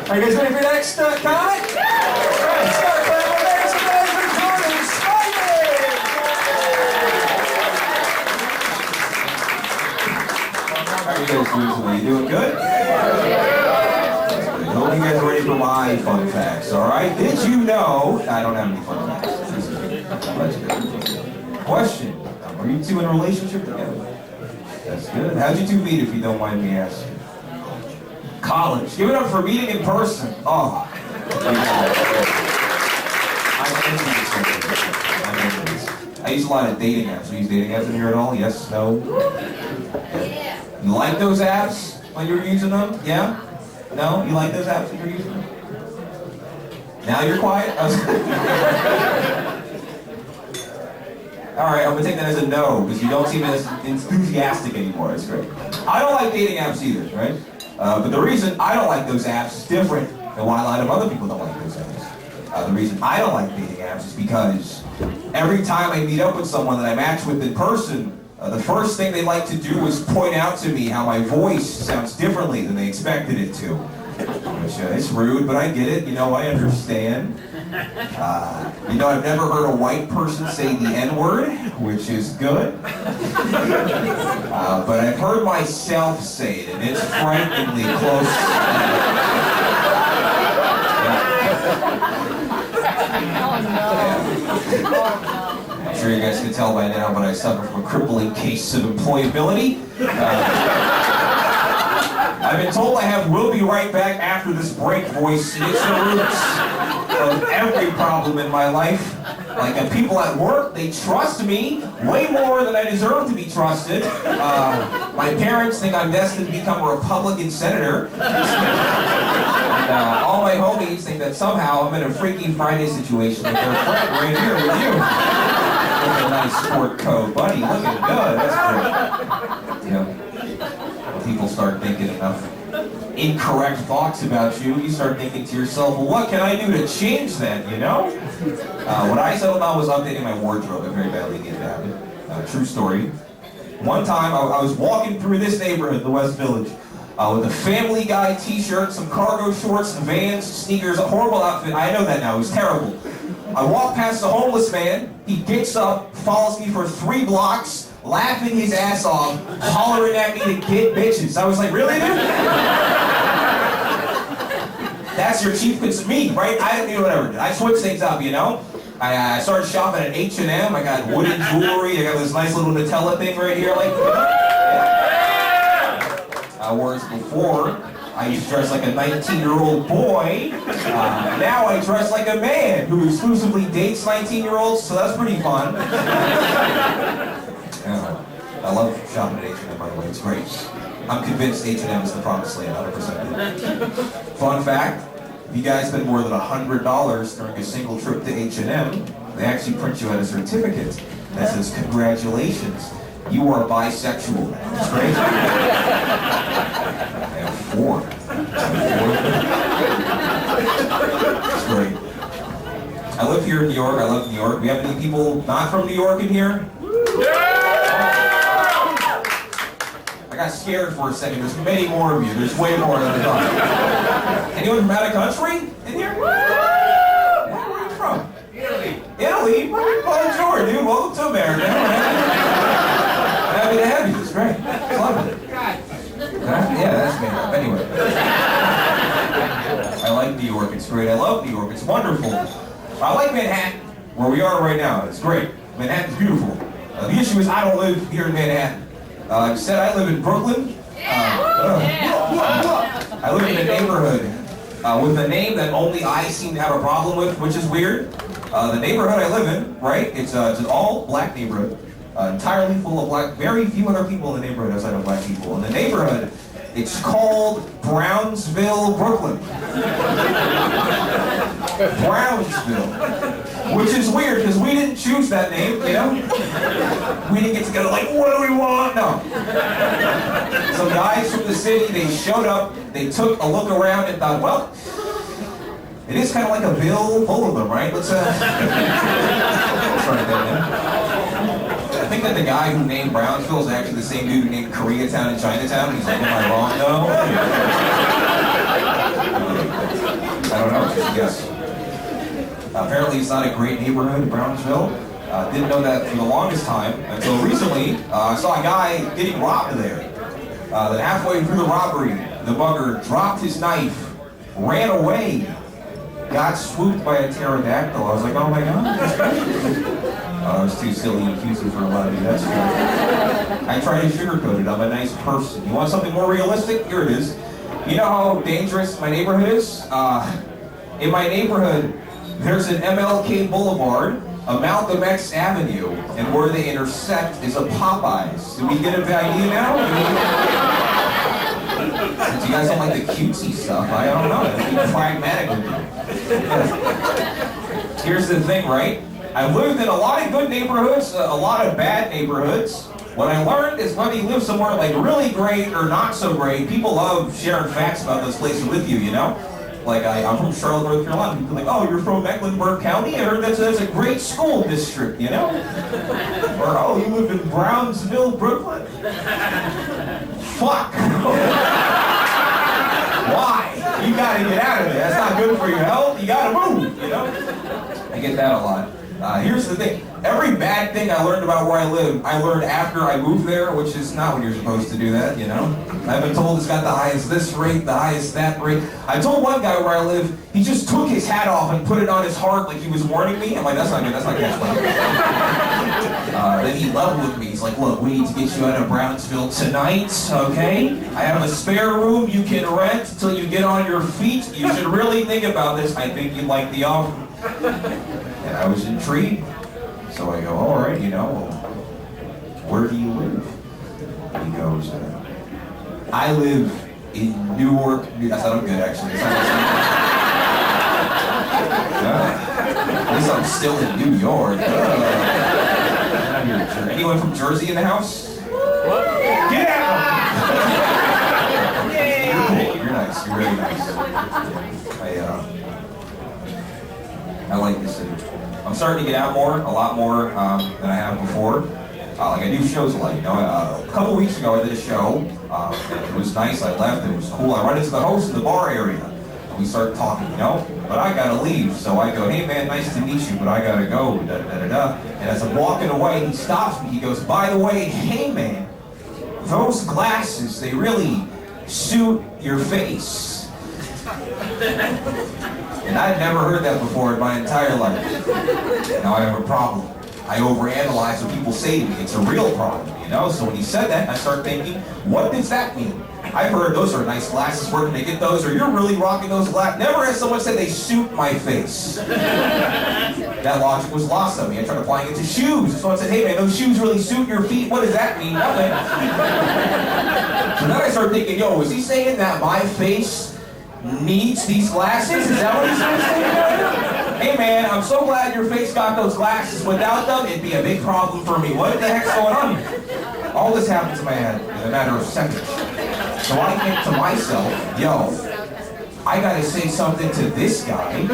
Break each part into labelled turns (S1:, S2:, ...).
S1: Are you guys ready for the next comic? Let's start playing with ladies and gentlemen, Jordan Spivey! How are you guys doing today? You doing good? I hope you guys are ready for my fun facts, alright? Did you know... I don't have any fun facts. Question. Are you two in a relationship together? That's good. How'd you two meet, if you don't mind me asking? College. Give it up for meeting in person. Oh. I use a lot of dating apps. You use dating apps in here at all? Yes? No? Yeah. You like those apps when you're using them? Yeah? No? You like those apps when you're using them? Now you're quiet? Alright, I'm going to take that as a no, because you don't seem as enthusiastic anymore. That's great. I don't like dating apps either, right? But the reason I don't like those apps is different than why a lot of other people don't like those apps. The reason I don't like dating apps is because every time I meet up with someone that I match with in person, the first thing they like to do is point out to me how my voice sounds differently than they expected it to. Which, it's rude, but I get it. You know, I understand. You know, I've never heard a white person say the N-word, which is good. But I've heard myself say it, and it's frighteningly close. I'm sure you guys can tell by now, but I suffer from a crippling case of employability. I've been told I have "will be right back after this break" voice, and it's the roots of every problem in my life. Like the people at work, they trust me way more than I deserve to be trusted. My parents think I'm destined to become a Republican senator. And all my homies think that somehow I'm in a Freaky Friday situation with their friend right here with you. With a nice sport coat. Buddy, looking good. That's great. You know, people start thinking enough incorrect thoughts about you, you start thinking to yourself, well, what can I do to change that, you know? What I settled on was updating my wardrobe. I very badly needed to happen. True story. One time, I was walking through this neighborhood, the West Village, with a Family Guy t-shirt, some cargo shorts, Vans, sneakers, a horrible outfit. I know that now, it was terrible. I walk past a homeless man, he gets up, follows me for 3 blocks, laughing his ass off, hollering at me to get bitches. I was like, really, dude? That's your chief concern, me, right? I didn't do whatever. I switched things up, you know? I started shopping at H&M. I got wooden jewelry. I got this nice little Nutella thing right here, like. Whereas before, I used to dress like a 19-year-old boy. Now I dress like a man who exclusively dates 19-year-olds, so that's pretty fun. I love shopping at H&M, by the way. It's great. I'm convinced H&M is the promised land, 100%. Fun fact, if you guys spend more than $100 during a single trip to H&M, they actually print you out a certificate that says, congratulations, you are bisexual. It's great. I have 4. It's great. I live here in New York. I love New York. We have any people not from New York in here? I got scared for a second. There's many more of you. There's way more than I thought. Anyone from out of country in here? Yeah, where are you from? Italy. Italy? Bonjour, dude. Welcome to America. Happy to have you. It's great. It's lovely. Yeah, that's made up. Anyway. I like New York. It's great. I love New York. It's wonderful. I like Manhattan, where we are right now. It's great. Manhattan's beautiful. The issue is I don't live here in Manhattan. Instead, I live in Brooklyn. I live in a neighborhood with a name that only I seem to have a problem with, which is weird. The neighborhood I live in, right? It's an all-black neighborhood, entirely full of black. Very few other people in the neighborhood outside of black people. In the neighborhood, it's called Brownsville, Brooklyn. Brownsville. Which is weird, because we didn't choose that name, you know? We didn't get together like, what do we want? No. Some guys from the city, they showed up, they took a look around and thought, well, it is kind of like a bill full of them, right? Let's try that in. I think that the guy who named Brownsville is actually the same dude who named Koreatown and Chinatown. He's like, am I wrong? No. Apparently it's not a great neighborhood in Brownsville. Didn't know that for the longest time until recently. I saw a guy getting robbed there. Then halfway through the robbery, the bugger dropped his knife, ran away, got swooped by a pterodactyl. I was like, oh my god. I was too silly and cutesy for a lot of you, that's true. I try to sugarcoat it, I'm a nice person. You want something more realistic? Here it is. You know how dangerous my neighborhood is? In my neighborhood, there's an MLK Boulevard, a Malcolm X Avenue, and where they intersect is a Popeyes. Did we get an idea now? Since you guys don't like the cutesy stuff, I don't know. Be pragmatic with you. Here's the thing, right? I've lived in a lot of good neighborhoods, a lot of bad neighborhoods. What I learned is when you live somewhere like really great or not so great, people love sharing facts about those places with you, you know? Like, I'm from Charlotte, North Carolina. People are like, oh, you're from Mecklenburg County? I heard that's a great school district, you know? Or, oh, you live in Brownsville, Brooklyn? Fuck! Why? You gotta get out of there. That's not good for your health. You gotta move, you know? I get that a lot. Here's the thing. Every bad thing I learned about where I live, I learned after I moved there, which is not when you're supposed to do that, you know? I've been told it's got the highest this rate, the highest that rate. I told one guy where I live, he just took his hat off and put it on his heart like he was warning me. I'm like, that's not good, that's not catch money. Then he leveled with me. He's like, look, we need to get you out of Brownsville tonight, okay? I have a spare room you can rent until you get on your feet. You should really think about this. I think you'd like the offer. And I was intrigued. So I go, all right, you know, well, where do you live? He goes, I live in Newark. That's not good, actually. At least I'm still in New York. Anyone from Jersey in the house? Get out! You're cool. You're nice. You're really nice. I like this city. I'm starting to get out more, a lot more than I have before. Like I do shows a lot, you know. A couple weeks ago I did a show, and it was nice, I left, it was cool. I run into the host in the bar area, and we start talking, you know. But I gotta leave, so I go, hey man, nice to meet you, but I gotta go, da-da-da-da. And as I'm walking away, he stops me, he goes, by the way, hey man, those glasses, they really suit your face. And I'd never heard that before in my entire life. Now I have a problem. I overanalyze what people say to me. It's a real problem, you know? So when he said that, I start thinking, what does that mean? I've heard those are nice glasses, where can they get those? Or you're really rocking those glasses. Never has someone said they suit my face. That logic was lost on me. I tried applying it to shoes. Someone said, hey man, those shoes really suit your feet. What does that mean? Nothing. So then I started thinking, yo, is he saying that my face needs these glasses? Is that what he's saying? Hey man, I'm so glad your face got those glasses. Without them, it'd be a big problem for me. What the heck's going on here? All this happens in my head in a matter of seconds. So I think to myself, yo, I gotta say something to this guy,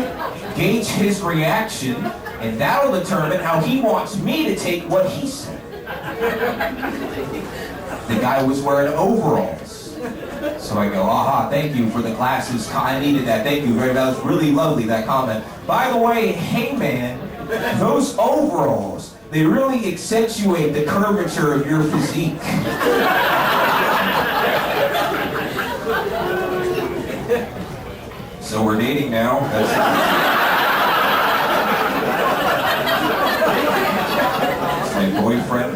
S1: gauge his reaction, and that'll determine how he wants me to take what he said. The guy was wearing overalls. So I go, aha, thank you for the glasses. I needed that. Thank you very much. That was really lovely, that comment. By the way, hey man, those overalls, they really accentuate the curvature of your physique. So we're dating now. That's my boyfriend.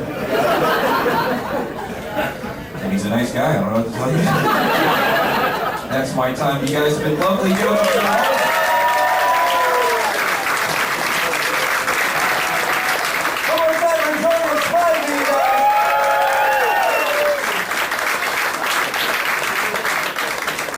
S1: And he's a nice guy. I don't know what to tell you. That's my time. You guys have been lovely.